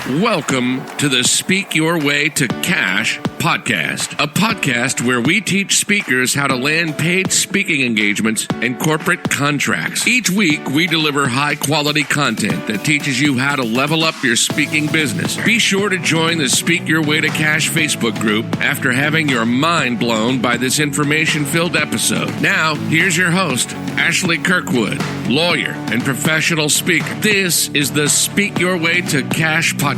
Welcome to the Speak Your Way to Cash podcast, a podcast where we teach speakers how to land paid speaking engagements and corporate contracts. Each week, we deliver high-quality content that teaches you how to level up your speaking business. Be sure to join the Speak Your Way to Cash Facebook group after having your mind blown by this information-filled episode. Now, here's your host, Ashley Kirkwood, lawyer and professional speaker. This is the Speak Your Way to Cash podcast.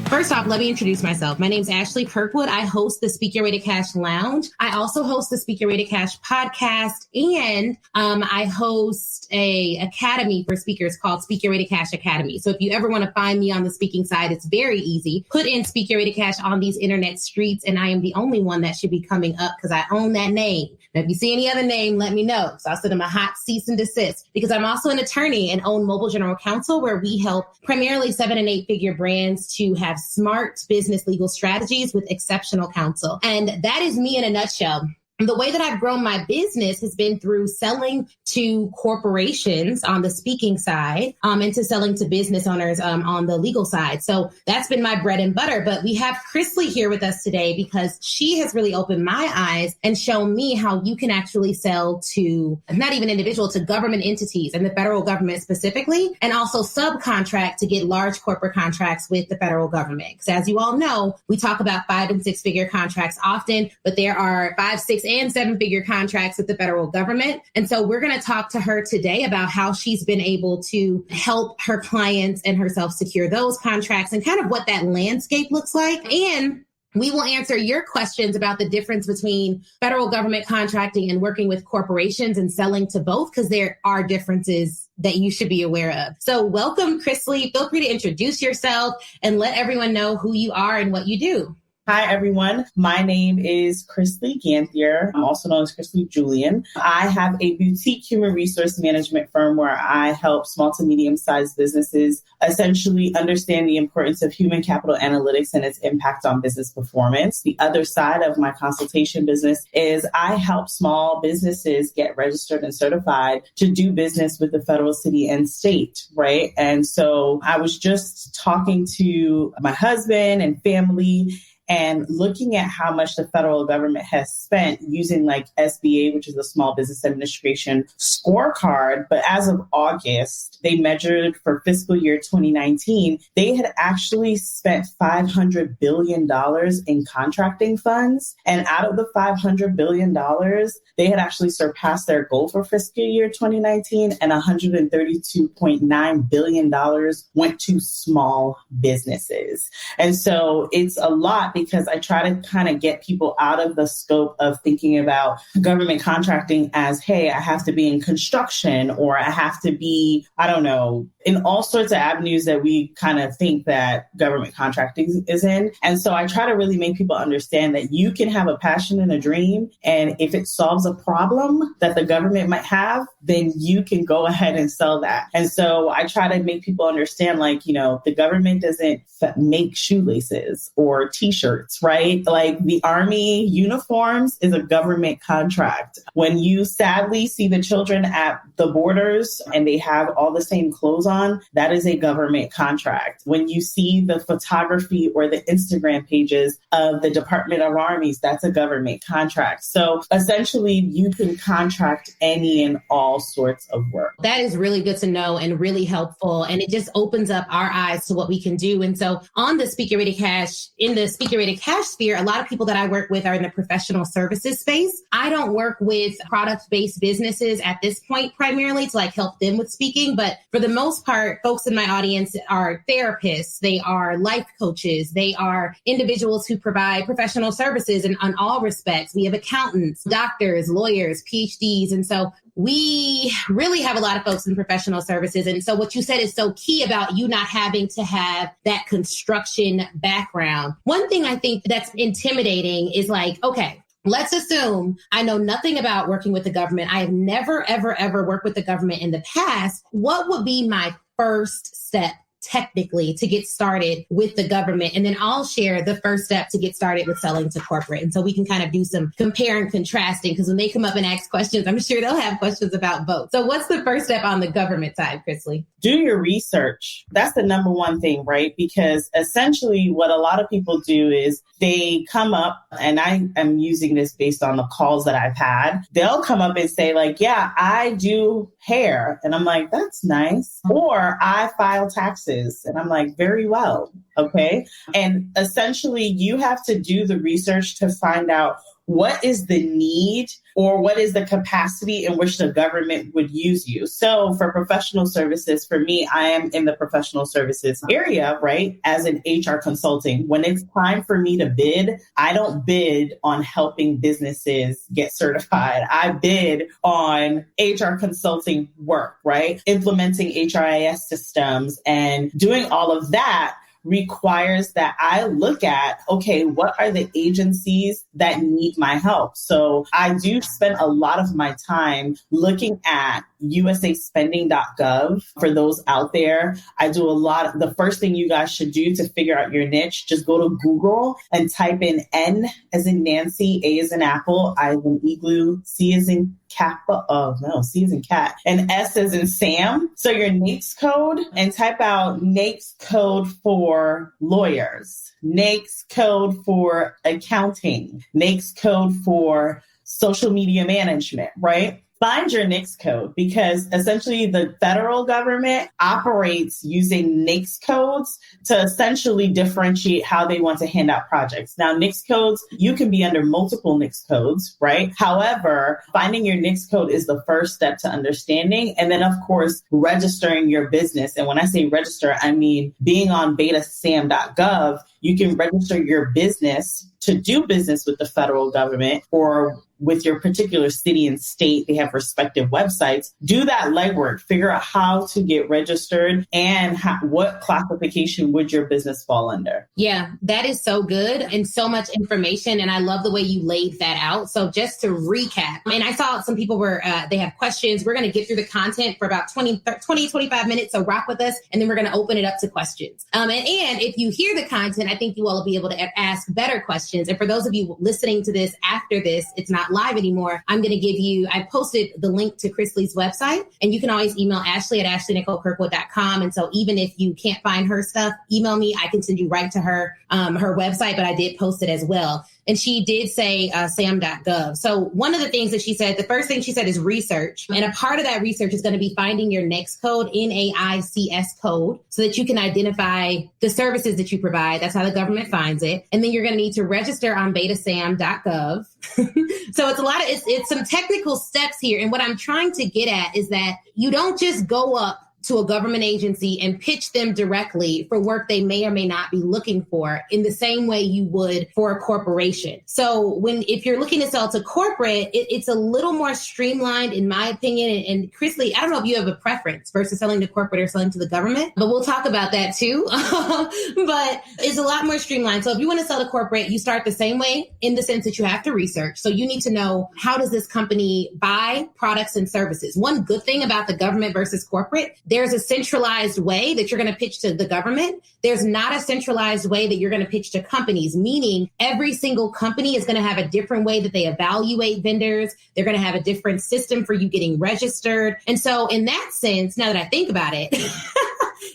First off, let me introduce myself. My name is Ashley Kirkwood. I host the Speak Your Way to Cash Lounge. I also host the Speak Your Way to Cash podcast, and I host a academy for speakers called Speak Your Way to Cash Academy. So if you ever want to find me on the speaking side, it's very easy. Put in Speak Your Way to Cash on these internet streets, and I am the only one that should be coming up because I own that name. Now, if you see any other name, let me know. So I'll send them a hot cease and desist, because I'm also an attorney and own Mobile General Counsel, where we help primarily 7- and 8-figure brands to have smart business legal strategies with exceptional counsel. And that is me in a nutshell. The way that I've grown my business has been through selling to corporations on the speaking side, and to selling to business owners on the legal side. So that's been my bread and butter. But we have Christlie here with us today because she has really opened my eyes and shown me how you can actually sell to not even individual, to government entities and the federal government specifically, and also subcontract to get large corporate contracts with the federal government. Because as you all know, we talk about 5- and 6-figure contracts often, but there are 5, 6, and 7-figure contracts with the federal government. And so we're going to talk to her today about how she's been able to help her clients and herself secure those contracts and kind of what that landscape looks like. And we will answer your questions about the difference between federal government contracting and working with corporations and selling to both, because there are differences that you should be aware of. So welcome, Christlie. Feel free to introduce yourself and let everyone know who you are and what you do. Hi, everyone. My name is Christlie Ganthier. I'm also known as Christlie Julian. I have a boutique human resource management firm where I help small to medium-sized businesses essentially understand the importance of human capital analytics and its impact on business performance. The other side of my consultation business is I help small businesses get registered and certified to do business with the federal, city, and state, right? And so I was just talking to my husband and family and looking at how much the federal government has spent using like SBA, which is the Small Business Administration scorecard. But as of August, they measured for fiscal year 2019, they had actually spent $500 billion in contracting funds. And out of the $500 billion, they had actually surpassed their goal for fiscal year 2019, and $132.9 billion went to small businesses. And so it's a lot, because I try to kind of get people out of the scope of thinking about government contracting as, hey, I have to be in construction, or I have to be, I don't know, in all sorts of avenues that we kind of think that government contracting is in. And so I try to really make people understand that you can have a passion and a dream, and if it solves a problem that the government might have, then you can go ahead and sell that. And so I try to make people understand, like, you know, the government doesn't make shoelaces or t-shirts, right? Like the Army uniforms is a government contract. When you sadly see the children at the borders and they have all the same clothes on, that is a government contract. When you see the photography or the Instagram pages of the Department of Armies, that's a government contract. So essentially, you can contract any and all sorts of work. That is really good to know and really helpful. And it just opens up our eyes to what we can do. And so on the Speak Your Way to Cash, in the Speak Your Way to Cash sphere, a lot of people that I work with are in the professional services space. I don't work with product-based businesses at this point primarily to like help them with speaking. But for the most part, folks in my audience are therapists. They are life coaches. They are individuals who provide professional services in all respects. We have accountants, doctors, lawyers, PhDs. And so we really have a lot of folks in professional services. And so what you said is so key about you not having to have that construction background. One thing I think that's intimidating is like, okay, let's assume I know nothing about working with the government. I have never, ever, ever worked with the government in the past. What would be my first step technically to get started with the government. And then I'll share the first step to get started with selling to corporate. And so we can kind of do some compare and contrasting, because when they come up and ask questions, I'm sure they'll have questions about both. So what's the first step on the government side, Christlie? Do your research. That's the number one thing, right? Because essentially what a lot of people do is they come up, and I am using this based on the calls that I've had. They'll come up and say like, yeah, I do hair. And I'm like, that's nice. Or I file taxes. And I'm like, very well. Okay. And essentially you have to do the research to find out what is the need or what is the capacity in which the government would use you. So for professional services, for me, I am in the professional services area, right? As an HR consulting. When it's time for me to bid, I don't bid on helping businesses get certified. I bid on HR consulting work, right? Implementing HRIS systems and doing all of that requires that I look at, okay, what are the agencies that need my help? So I do spend a lot of my time looking at usaspending.gov for those out there. I do a lot. The first thing you guys should do to figure out your niche, just go to Google and type in N as in Nancy, A as in Apple, I as in Igloo, C as in Kappa, C as in cat, and S as in Sam. So your NAICS code, and type out NAICS code for lawyers, NAICS code for accounting, NAICS code for social media management, right? Find your NAICS code, because essentially the federal government operates using NAICS codes to essentially differentiate how they want to hand out projects. Now, NAICS codes, you can be under multiple NAICS codes, right? However, finding your NAICS code is the first step to understanding. And then, of course, registering your business. And when I say register, I mean being on betasam.gov. You can register your business to do business with the federal government or with your particular city and state. They have respective websites. Do that legwork. Figure out how to get registered and what classification would your business fall under. Yeah, that is so good and so much information. And I love the way you laid that out. So just to recap, and I saw some people they have questions. We're going to get through the content for about 25 minutes. So rock with us. And then we're going to open it up to questions. And if you hear the content, I think you all will be able to ask better questions. And for those of you listening to this after this, it's not live anymore. I'm going to I posted the link to Christlie's website, and you can always email Ashley at ashleynicolekirkwood.com. And so even if you can't find her stuff, email me. I can send you right to her website, but I did post it as well. And she did say sam.gov. So one of the things that she said, the first thing she said is research. And a part of that research is going to be finding your NAICS code, NAICS code, so that you can identify the services that you provide. That's how the government finds it. And then you're going to need to register on betasam.gov. So it's some technical steps here. And what I'm trying to get at is that you don't just go up to a government agency and pitch them directly for work they may or may not be looking for in the same way you would for a corporation. So if you're looking to sell to corporate, it's a little more streamlined in my opinion. And Christlie, I don't know if you have a preference versus selling to corporate or selling to the government, but we'll talk about that too. But it's a lot more streamlined. So if you want to sell to corporate, you start the same way in the sense that you have to research. So you need to know, how does this company buy products and services? One good thing about the government versus corporate, there's a centralized way that you're going to pitch to the government. There's not a centralized way that you're going to pitch to companies, meaning every single company is going to have a different way that they evaluate vendors. They're going to have a different system for you getting registered. And so in that sense, now that I think about it,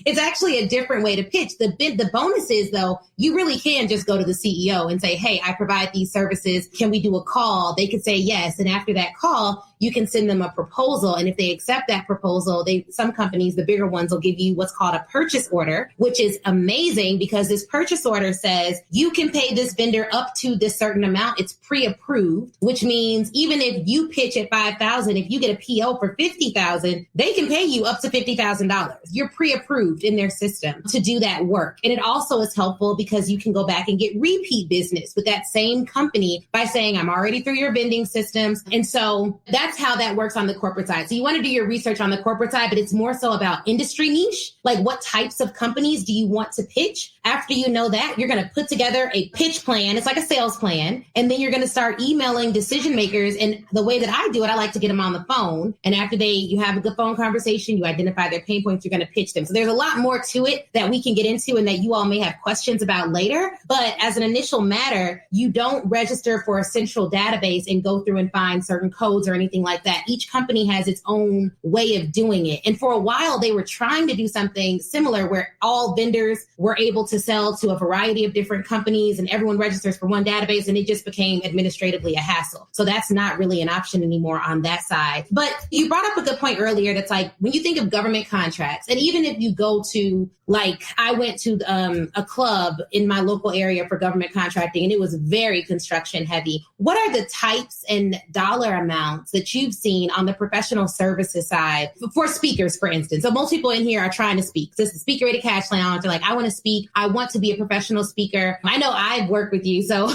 it's actually a different way to pitch. The bonus is, though, you really can just go to the CEO and say, hey, I provide these services. Can we do a call? They could say yes. And after that call, you can send them a proposal. And if they accept that proposal, some companies, the bigger ones, will give you what's called a purchase order, which is amazing because this purchase order says you can pay this vendor up to this certain amount. It's pre-approved, which means even if you pitch at $5,000, if you get a PO for $50,000, they can pay you up to $50,000. You're pre-approved in their system to do that work. And it also is helpful because you can go back and get repeat business with that same company by saying, I'm already through your vending systems. And so that's that's how that works on the corporate side. So you want to do your research on the corporate side, but it's more so about industry niche. Like, what types of companies do you want to pitch? After you know that, you're going to put together a pitch plan. It's like a sales plan. And then you're going to start emailing decision makers. And the way that I do it, I like to get them on the phone. And after you have a good phone conversation, you identify their pain points, you're going to pitch them. So there's a lot more to it that we can get into and that you all may have questions about later. But as an initial matter, you don't register for a central database and go through and find certain codes or anything like that. Each company has its own way of doing it. And for a while, they were trying to do something similar where all vendors were able to sell to a variety of different companies and everyone registers for one database, and it just became administratively a hassle. So that's not really an option anymore on that side. But you brought up a good point earlier that's like, when you think of government contracts, and even if you go to, like, I went to a club in my local area for government contracting, and it was very construction heavy. What are the types and dollar amounts that you've seen on the professional services side for speakers, for instance? So most people in here are trying to speak. This is the Speaker Rated Cash Lounge. They're like, I want to speak. I want to be a professional speaker. I know I've worked with you, so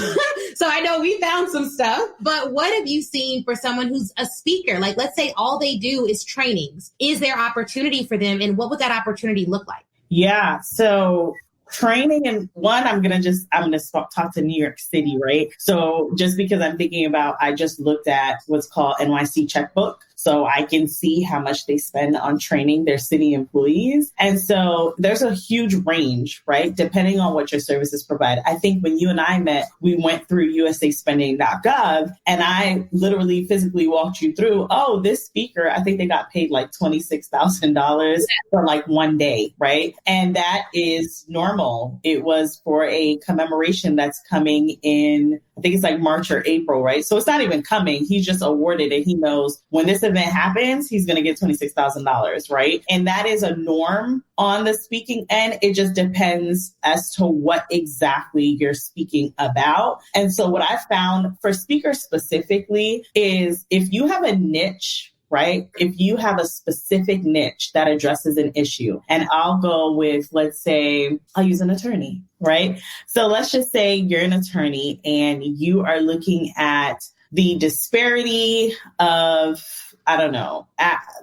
so I know we found some stuff. But what have you seen for someone who's a speaker? Like, let's say all they do is trainings. Is there opportunity for them, and what would that opportunity look like? Yeah. So training, and one, I'm going to talk to New York City, right? So just because I'm thinking about, I just looked at what's called NYC Checkbook. So I can see how much they spend on training their city employees. And so there's a huge range, right? Depending on what your services provide. I think when you and I met, we went through usaspending.gov, and I literally physically walked you through, oh, this speaker, I think they got paid like $26,000 for like one day, right? And that is normal. It was for a commemoration that's coming in, I think it's like March or April, right? So it's not even coming. He's just awarded it. He knows when this event happens, he's going to get $26,000, right? And that is a norm on the speaking end. It just depends as to what exactly you're speaking about. And so what I found for speakers specifically is if you have a niche, right? If you have a specific niche that addresses an issue, and I'll go with, let's say, I'll use an attorney, right? So let's just say you're an attorney and you are looking at the disparity of, I don't know,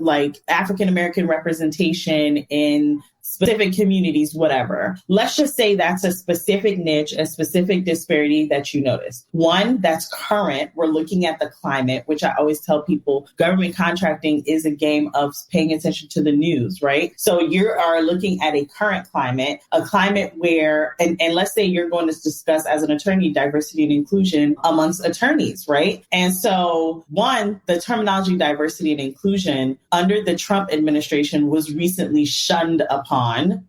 like African-American representation in specific communities, whatever. Let's just say that's a specific niche, a specific disparity that you notice. One, that's current. We're looking at the climate, which I always tell people, government contracting is a game of paying attention to the news, right? So you are looking at a current climate, a climate where, and let's say you're going to discuss as an attorney, diversity and inclusion amongst attorneys, right? And so one, the terminology diversity and inclusion under the Trump administration was recently shunned upon,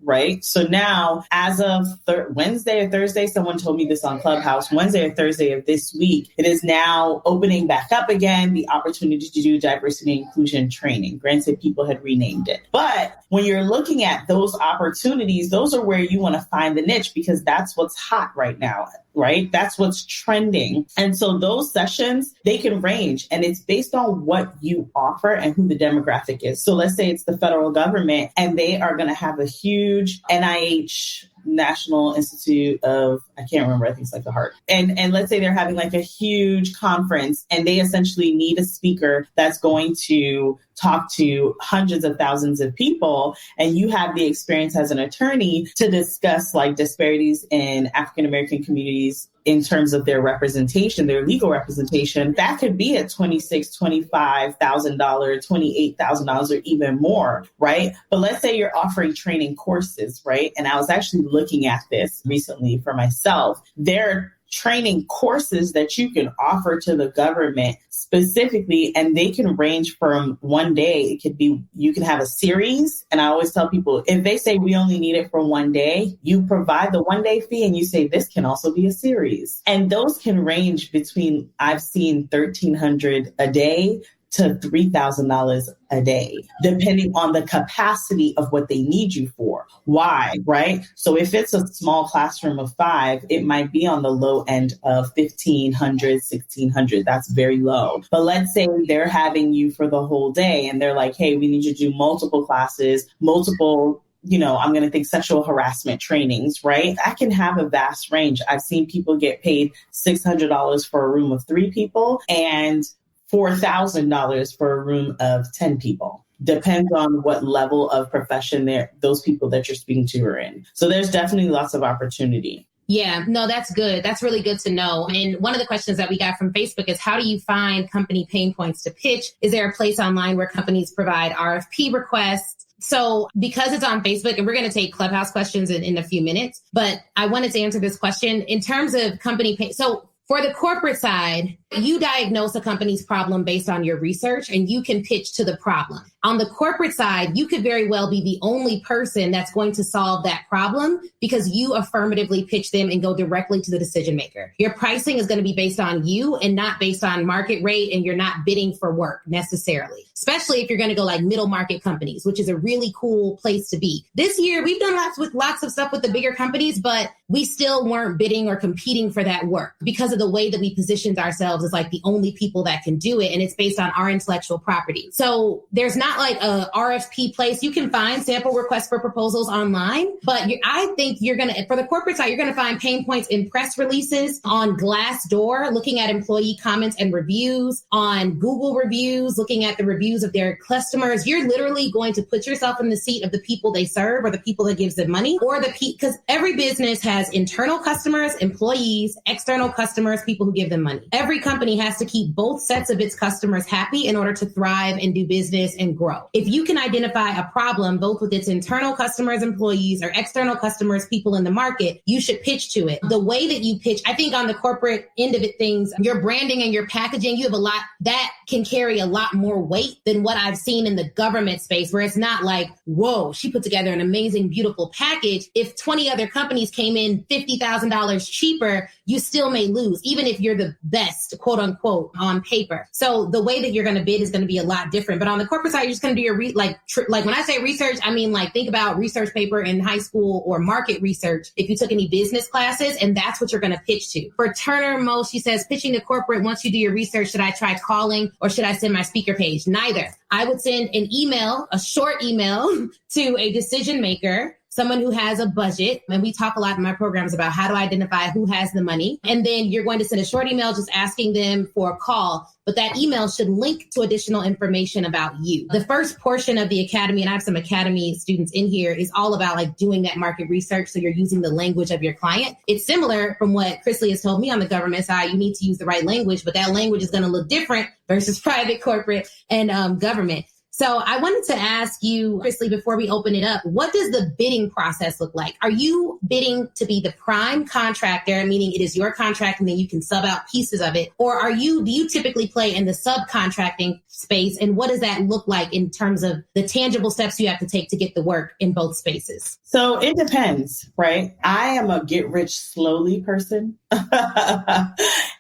right? So now, as of Wednesday or Thursday, someone told me this on Clubhouse, Wednesday or Thursday of this week, it is now opening back up again, the opportunity to do diversity and inclusion training. Granted, people had renamed it. But when you're looking at those opportunities, those are where you want to find the niche, because that's what's hot right now, right? That's what's trending. And so those sessions, they can range, and it's based on what you offer and who the demographic is. So let's say it's the federal government, and they are going to have a huge NIH, National Institute of, I can't remember, I think it's like the heart. And let's say they're having like a huge conference, and they essentially need a speaker that's going to talk to hundreds of thousands of people. And you have the experience as an attorney to discuss like disparities in African-American communities in terms of their representation, their legal representation. That could be a $26,000, $25,000, $28,000 or even more, right? But let's say you're offering training courses, right? And I was actually looking at this recently for myself. There training courses that you can offer to the government specifically, and they can range from one day. It could be, you can have a series. And I always tell people, if they say we only need it for one day, you provide the 1 day fee and you say this can also be a series. And those can range between, I've seen $1,300 a day to $3,000 a day, depending on the capacity of what they need you for. Why, right? So if it's a small classroom of 5, it might be on the low end of $1,500, $1,600. That's very low. But let's say they're having you for the whole day and they're like, hey, we need you to do multiple classes, multiple, I'm going to think sexual harassment trainings, right? I can have a vast range. I've seen people get paid $600 for a room of 3 people and $4,000 for a room of 10 people. Depends on what level of profession those people that you're speaking to are in. So there's definitely lots of opportunity. Yeah, no, that's good. That's really good to know. And one of the questions that we got from Facebook is, how do you find company pain points to pitch? Is there a place online where companies provide RFP requests? So because it's on Facebook, and we're going to take Clubhouse questions in a few minutes, but I wanted to answer this question in terms of company pain. So for the corporate side, you diagnose a company's problem based on your research, and you can pitch to the problem. On the corporate side, you could very well be the only person that's going to solve that problem because you affirmatively pitch them and go directly to the decision maker. Your pricing is going to be based on you and not based on market rate, and you're not bidding for work necessarily, especially if you're going to go like middle market companies, which is a really cool place to be. This year, we've done lots of stuff with the bigger companies, but we still weren't bidding or competing for that work because of the way that we positioned ourselves as like the only people that can do it. And it's based on our intellectual property. So there's not like a RFP place. You can find sample requests for proposals online, but I think for the corporate side, you're going to find pain points in press releases, on Glassdoor, looking at employee comments and reviews, on Google reviews, looking at the reviews of their customers. You're literally going to put yourself in the seat of the people they serve, or the people that gives them money, or because every business has internal customers, employees, external customers, people who give them money. Every company has to keep both sets of its customers happy in order to thrive and do business and grow. If you can identify a problem both with its internal customers, employees, or external customers, people in the market, you should pitch to it. The way that you pitch, I think on the corporate end of it, things, your branding and your packaging, you have a lot that can carry a lot more weight than what I've seen in the government space, where it's not like, whoa, she put together an amazing, beautiful package. If 20 other companies came in $50,000 cheaper, you still may lose, even if you're the best, quote unquote, on paper. So the way that you're going to bid is going to be a lot different. But on the corporate side, you're just going to do your like when I say research, I mean like think about research paper in high school or market research if you took any business classes, and that's what you're going to pitch to. For Turner Mo, she says, pitching to corporate, once you do your research, should I try calling or should I send my speaker page? Neither. I would send an email, a short email to a decision maker, someone who has a budget. And we talk a lot in my programs about how to identify who has the money. And then you're going to send a short email just asking them for a call. But that email should link to additional information about you. The first portion of the academy, and I have some academy students in here, is all about like doing that market research. So you're using the language of your client. It's similar from what Christlie has told me on the government side. You need to use the right language, but that language is going to look different versus private, corporate, and government. So I wanted to ask you, Christlie, before we open it up, what does the bidding process look like? Are you bidding to be the prime contractor, meaning it is your contract and then you can sub out pieces of it? Or do you typically play in the subcontracting space? And what does that look like in terms of the tangible steps you have to take to get the work in both spaces? So it depends, right? I am a get rich slowly person.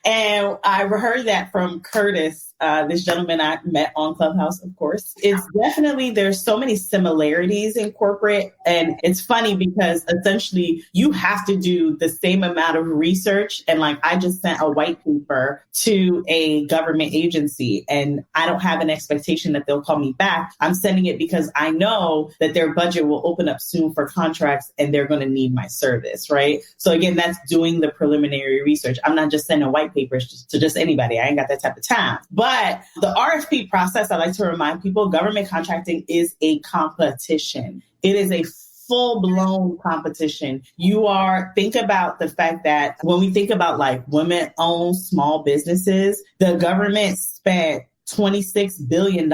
And I heard that from Curtis, this gentleman I met on Clubhouse, of course. It's definitely, there's so many similarities in corporate. And it's funny because essentially you have to do the same amount of research. And like, I just sent a white paper to a government agency and I don't have an expectation that they'll call me back. I'm sending it because I know that their budget will open up soon for contracts and they're going to need my service, right? So again, that's doing the preliminary research. I'm not just sending white papers to just anybody. I ain't got that type of time. But the RFP process, I like to remind people, government contracting is a competition. It is a full-blown competition. Think about the fact that when we think about like women-owned small businesses, the government spent $26 billion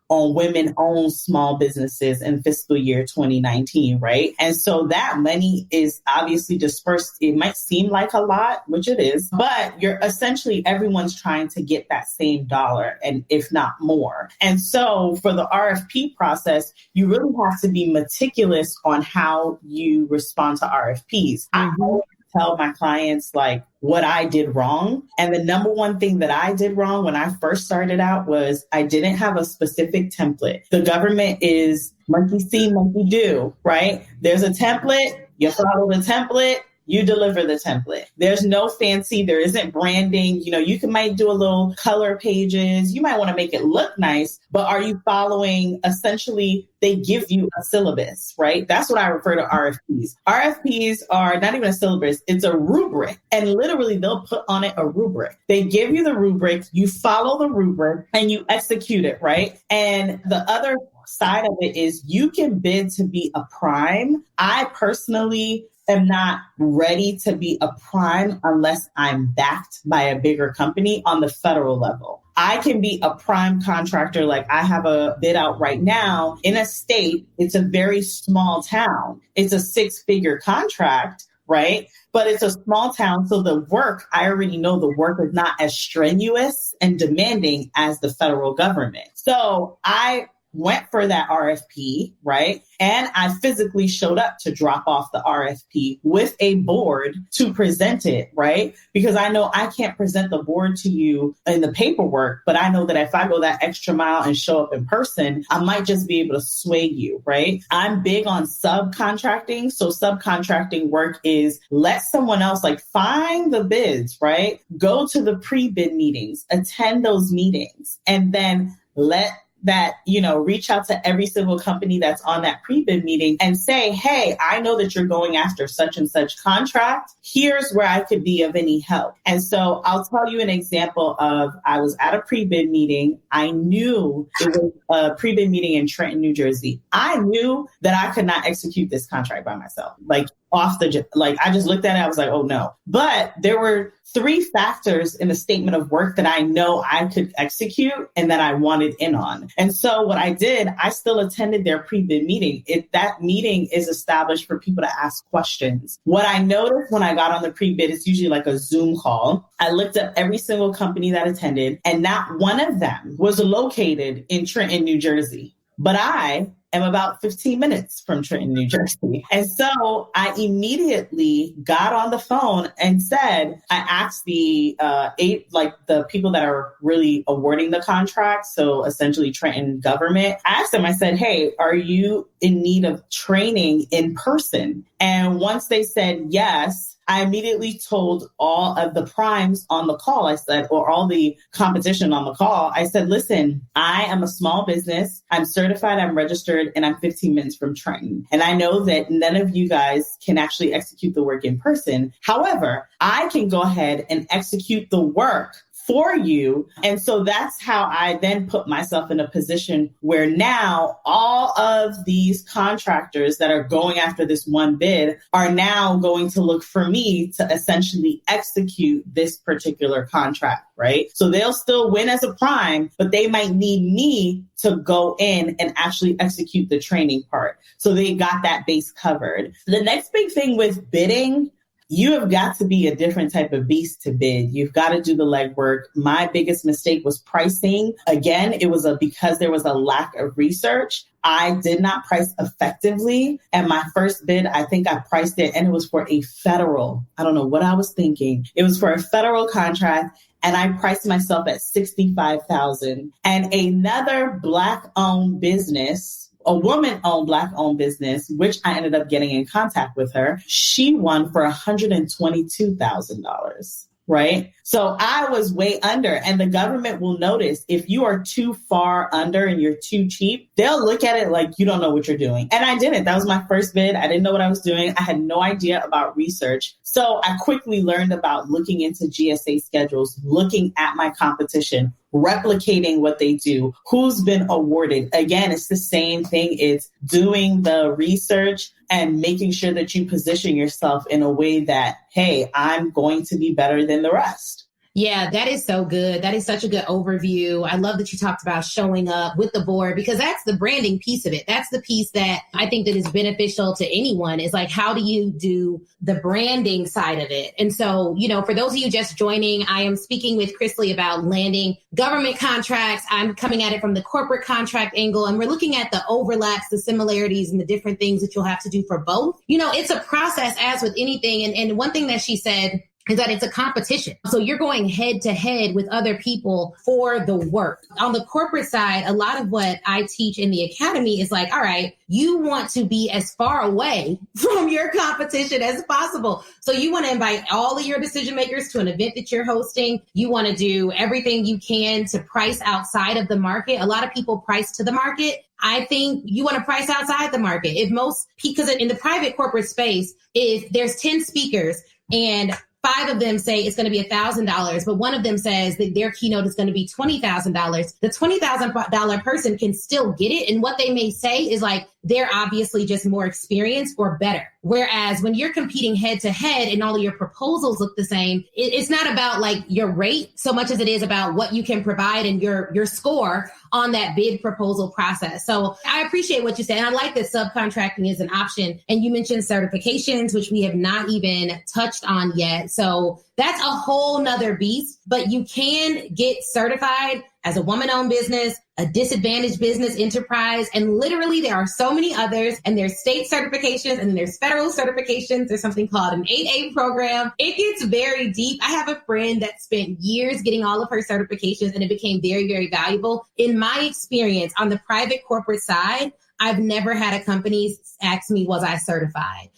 on women-owned small businesses in fiscal year 2019, right? And so that money is obviously dispersed. It might seem like a lot, which it is, but everyone's trying to get that same dollar, and if not more. And so for the RFP process, you really have to be meticulous on how you respond to RFPs. I always tell my clients like what I did wrong. And the number one thing that I did wrong when I first started out was I didn't have a specific template. The government is monkey see, monkey do, right? There's a template. You follow the template. you deliver the template. There's no fancy, there isn't branding. You might do a little color pages. You might want to make it look nice, but are you following, essentially, they give you a syllabus, right? That's what I refer to RFPs. RFPs are not even a syllabus, it's a rubric. And literally they'll put on it a rubric. They give you the rubric, you follow the rubric, and you execute it, right? And the other side of it is you can bid to be a prime. I personally am not ready to be a prime unless I'm backed by a bigger company on the federal level. I can be a prime contractor. Like I have a bid out right now in a state. It's a very small town. It's a 6-figure contract, right? But it's a small town. So the work, I already know the work is not as strenuous and demanding as the federal government. So I went for that RFP, right? And I physically showed up to drop off the RFP with a board to present it, right? Because I know I can't present the board to you in the paperwork, but I know that if I go that extra mile and show up in person, I might just be able to sway you, right? I'm big on subcontracting. So subcontracting work is let someone else find the bids, right? Go to the pre-bid meetings, attend those meetings, and then let that, reach out to every single company that's on that pre-bid meeting and say, hey, I know that you're going after such and such contract. Here's where I could be of any help. And so I'll tell you an example of, I was at a pre-bid meeting. I knew it was a pre-bid meeting in Trenton, New Jersey. I knew that I could not execute this contract by myself. I just looked at it. I was like, oh no. But there were 3 factors in the statement of work that I know I could execute and that I wanted in on. And so what I did, I still attended their pre-bid meeting. That meeting is established for people to ask questions. What I noticed when I got on the pre-bid, it's usually like a Zoom call. I looked up every single company that attended, and not one of them was located in Trenton, New Jersey. But I am about 15 minutes from Trenton, New Jersey. And so I immediately got on the phone and said, I asked the people that are really awarding the contract, so essentially Trenton government, I asked them, I said, hey, are you in need of training in person? And once they said yes, I immediately told all of the primes on the call, or all the competition on the call, I said, listen, I am a small business. I'm certified, I'm registered, and I'm 15 minutes from Trenton. And I know that none of you guys can actually execute the work in person. However, I can go ahead and execute the work for you. And so that's how I then put myself in a position where now all of these contractors that are going after this one bid are now going to look for me to essentially execute this particular contract, right? So they'll still win as a prime, but they might need me to go in and actually execute the training part. So they got that base covered. The next big thing with bidding, you have got to be a different type of beast to bid. You've got to do the legwork. My biggest mistake was pricing. Again, it was because there was a lack of research. I did not price effectively. And my first bid, I think I priced it, and it was for a federal. I don't know what I was thinking. It was for a federal contract. And I priced myself at $65,000. And another Black-owned business, a woman-owned Black-owned business, which I ended up getting in contact with her, she won for $122,000, right? So I was way under, and the government will notice if you are too far under and you're too cheap, they'll look at it like you don't know what you're doing. And I didn't. That was my first bid. I didn't know what I was doing. I had no idea about research. So I quickly learned about looking into GSA schedules, looking at my competition, replicating what they do, who's been awarded. Again, it's the same thing. It's doing the research and making sure that you position yourself in a way that, hey, I'm going to be better than the rest. Yeah, that is so good. That is such a good overview. I love that you talked about showing up with the board, because that's the branding piece of it. That's the piece that I think that is beneficial to anyone, is like, how do you do the branding side of it? And so, for those of you just joining, I am speaking with Christlie about landing government contracts. I'm coming at it from the corporate contract angle, and we're looking at the overlaps, the similarities, and the different things that you'll have to do for both. It's a process, as with anything. And one thing that she said, is that it's a competition. So you're going head to head with other people for the work. On the corporate side, a lot of what I teach in the academy is like, all right, you want to be as far away from your competition as possible. So you want to invite all of your decision makers to an event that you're hosting. You want to do everything you can to price outside of the market. A lot of people price to the market. I think you want to price outside the market. Because in the private corporate space, if there's 10 speakers and 5 of them say it's going to be $1,000, but one of them says that their keynote is going to be $20,000. The $20,000 person can still get it. And what they may say is like, they're obviously just more experienced or better. Whereas when you're competing head to head and all of your proposals look the same, it's not about like your rate so much as it is about what you can provide and your score on that bid proposal process. So I appreciate what you said. And I like that subcontracting is an option. And you mentioned certifications, which we have not even touched on yet. So that's a whole nother beast, but you can get certified as a woman-owned business, a disadvantaged business enterprise, and literally there are so many others, and there's state certifications and there's federal certifications. There's something called an 8A program. It gets very deep. I have a friend that spent years getting all of her certifications, and it became very, very valuable. In my experience on the private corporate side, I've never had a company ask me, was I certified?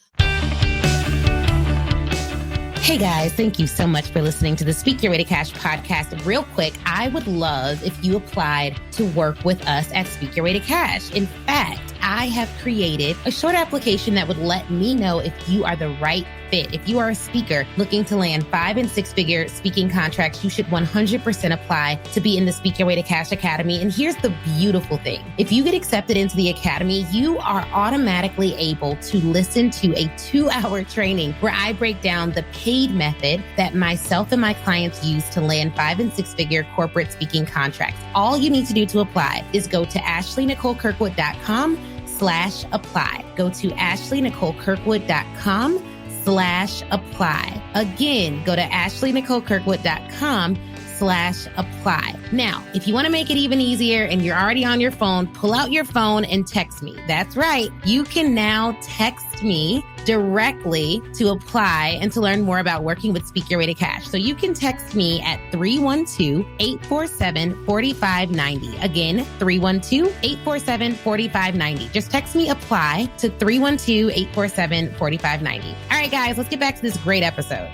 Hey guys, thank you so much for listening to the Speak Your Way to Cash podcast. Real quick, I would love if you applied to work with us at Speak Your Way to Cash. In fact, I have created a short application that would let me know if you are the right fit. If you are a speaker looking to land 5- and 6-figure speaking contracts, you should 100% apply to be in the Speak Your Way to Cash Academy. And here's the beautiful thing. If you get accepted into the Academy, you are automatically able to listen to a 2-hour training where I break down the paid method that myself and my clients use to land 5- and 6-figure corporate speaking contracts. All you need to do to apply is go to ashleynicolekirkwood.com/apply. Go to ashleynicolekirkwood.com/apply. Again, go to ashleynicolekirkwood.com/apply. Now, if you want to make it even easier and you're already on your phone, pull out your phone and text me. That's right. You can now text me directly to apply and to learn more about working with Speak Your Way to Cash. So you can text me at 312-847-4590. Again, 312-847-4590. Just text me apply to 312-847-4590. All right, guys, let's get back to this great episode.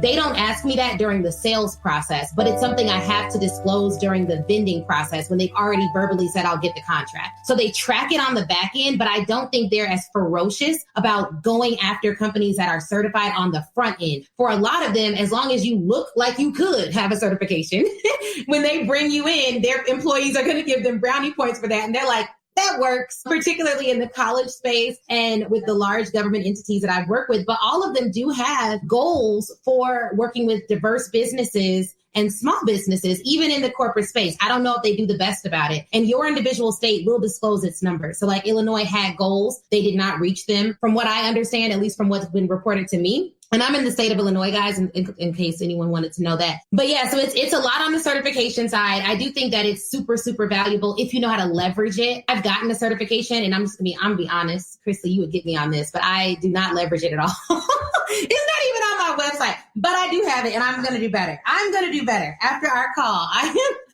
They don't ask me that during the sales process, but it's something I have to disclose during the vending process when they've already verbally said I'll get the contract. So they track it on the back end, but I don't think they're as ferocious about going after companies that are certified on the front end. For a lot of them, as long as you look like you could have a certification, when they bring you in, their employees are going to give them brownie points for that. And they're like, that works, particularly in the college space and with the large government entities that I've worked with. But all of them do have goals for working with diverse businesses and small businesses, even in the corporate space. I don't know if they do the best about it. And your individual state will disclose its numbers. So like Illinois had goals. They did not reach them from what I understand, at least from what's been reported to me. And I'm in the state of Illinois, guys, in case anyone wanted to know that. But yeah, so it's a lot on the certification side. I do think that it's super, super valuable if you know how to leverage it. I've gotten a certification, and I'm gonna be honest, Christlie, you would get me on this, but I do not leverage it at all. It's not even on my website, but I do have it, and I'm going to do better. I'm going to do better after our call.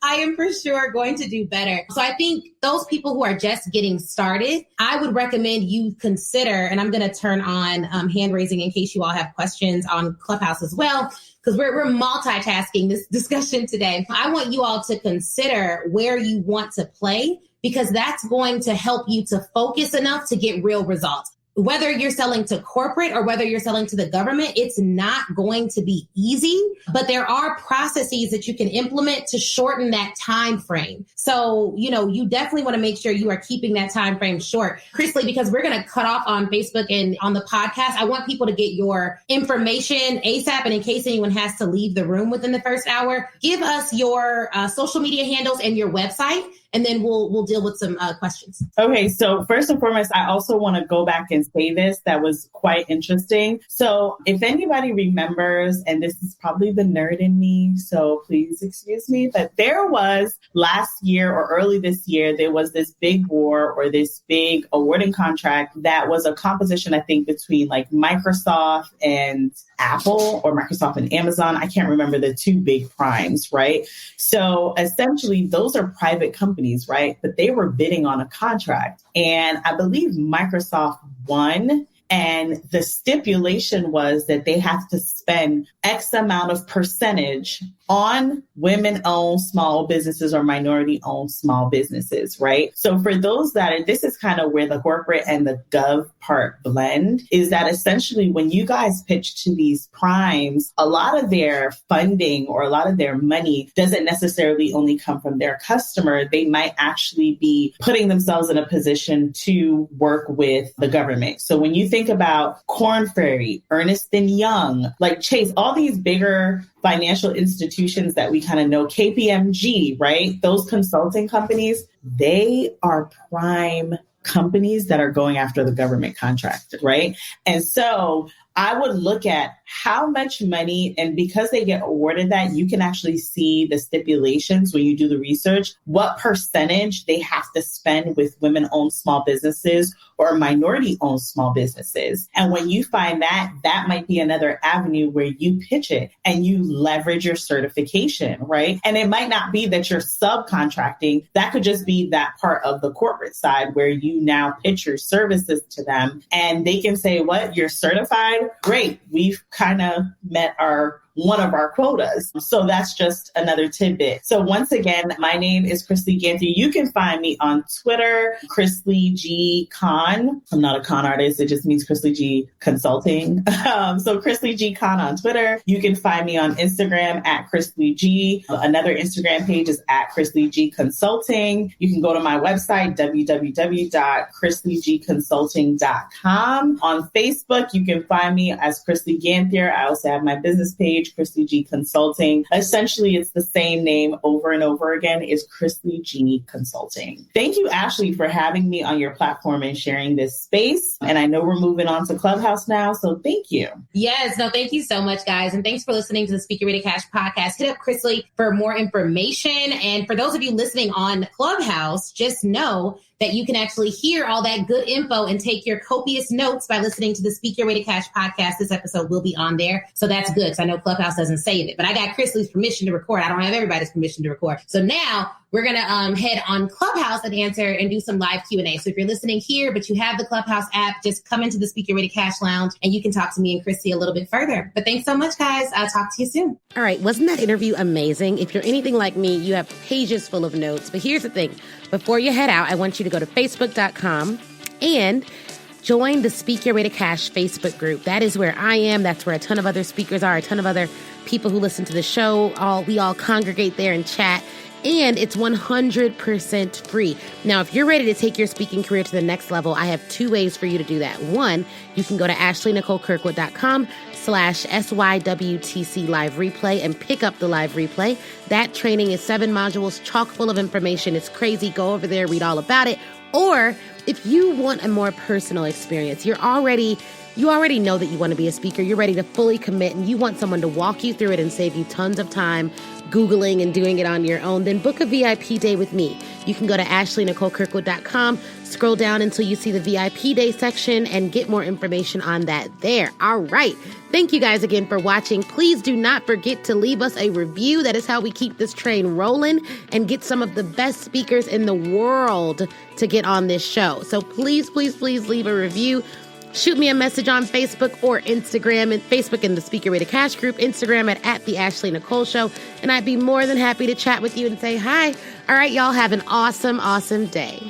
I am for sure going to do better. So I think those people who are just getting started, I would recommend you consider, and I'm going to turn on hand raising in case you all have questions on Clubhouse as well, because we're multitasking this discussion today. I want you all to consider where you want to play, because that's going to help you to focus enough to get real results. Whether you're selling to corporate or whether you're selling to the government, it's not going to be easy, but there are processes that you can implement to shorten that time frame. So, you definitely want to make sure you are keeping that time frame short. Christlie, because we're going to cut off on Facebook and on the podcast, I want people to get your information ASAP. And in case anyone has to leave the room within the first hour, give us your social media handles and your website. and then we'll deal with some questions. Okay, so first and foremost, I also want to go back and say this. That was quite interesting. So if anybody remembers, and this is probably the nerd in me, so please excuse me, but there was last year or early this year, there was this big war or this big awarding contract that was a composition, I think, between like Microsoft and Apple, or Microsoft and Amazon. I can't remember the two big primes, right? So essentially, those are private companies, right? But they were bidding on a contract. And I believe Microsoft won. And the stipulation was that they have to spend X amount of percentage on women-owned small businesses or minority-owned small businesses, right? So for those this is kind of where the corporate and the gov part blend, is that essentially when you guys pitch to these primes, a lot of their funding or a lot of their money doesn't necessarily only come from their customer. They might actually be putting themselves in a position to work with the government. So when you think about Korn Ferry, Ernst & Young, like Chase, all these bigger financial institutions that we kind of know, KPMG, right? Those consulting companies, they are prime companies that are going after the government contract, right? And so I would look at how much money, and because they get awarded that, you can actually see the stipulations when you do the research, what percentage they have to spend with women-owned small businesses or minority-owned small businesses. And when you find that, that might be another avenue where you pitch it and you leverage your certification, right? And it might not be that you're subcontracting. That could just be that part of the corporate side where you now pitch your services to them and they can say, what, you're certified? Great. We've kind of met one of our quotas. So that's just another tidbit. So once again, my name is Christlie Ganthier. You can find me on Twitter, Christlie G Con. I'm not a con artist. It just means Christlie G Consulting. So Christlie G Con on Twitter. You can find me on Instagram at Christlie G. Another Instagram page is at Christlie G Consulting. You can go to my website, www.christliegconsulting.com. On Facebook, you can find me as Christlie Ganthier. I also have my business page, Christlie G Consulting. Essentially, it's the same name over and over again, is Christlie G Consulting. Thank you, Ashley, for having me on your platform and sharing this space. And I know we're moving on to Clubhouse now, so thank you. Yes, no, thank you so much, guys. And thanks for listening to the Speak Your Way to Cash podcast. Hit up Christlie for more information. And for those of you listening on Clubhouse, just know that you can actually hear all that good info and take your copious notes by listening to the Speak Your Way to Cash podcast. This episode will be on there. So that's good, because I know Clubhouse doesn't save it. But I got Chrislie's permission to record. I don't have everybody's permission to record. So now we're going to head on Clubhouse and answer and do some live Q&A. So if you're listening here, but you have the Clubhouse app, just come into the Speak Your Way to Cash Lounge and you can talk to me and Christy a little bit further. But thanks so much, guys. I'll talk to you soon. All right. Wasn't that interview amazing? If you're anything like me, you have pages full of notes. But here's the thing. Before you head out, I want you to go to facebook.com and join the Speak Your Way to Cash Facebook group. That is where I am. That's where a ton of other speakers are, a ton of other people who listen to the show. We all congregate there and chat. And it's 100% free. Now, if you're ready to take your speaking career to the next level, I have two ways for you to do that. One, you can go to ashleynicolekirkwood.com/SYWTC live replay and pick up the live replay. That training is 7 modules, chock full of information. It's crazy. Go over there, read all about it. Or if you want a more personal experience, you already know that you want to be a speaker. You're ready to fully commit and you want someone to walk you through it and save you tons of time Googling and doing it on your own, then book a VIP day with me. You can go to ashleynicolekirkwood.com, scroll down until you see the VIP day section and get more information on that there. All right. Thank you guys again for watching. Please do not forget to leave us a review. That is how we keep this train rolling and get some of the best speakers in the world to get on this show. So please, please, please leave a review. Shoot me a message on Facebook or Instagram, and Facebook in the Speak Your Way to Cash group, Instagram at the Ashley Nicole Show. And I'd be more than happy to chat with you and say hi. All right, y'all have an awesome, awesome day.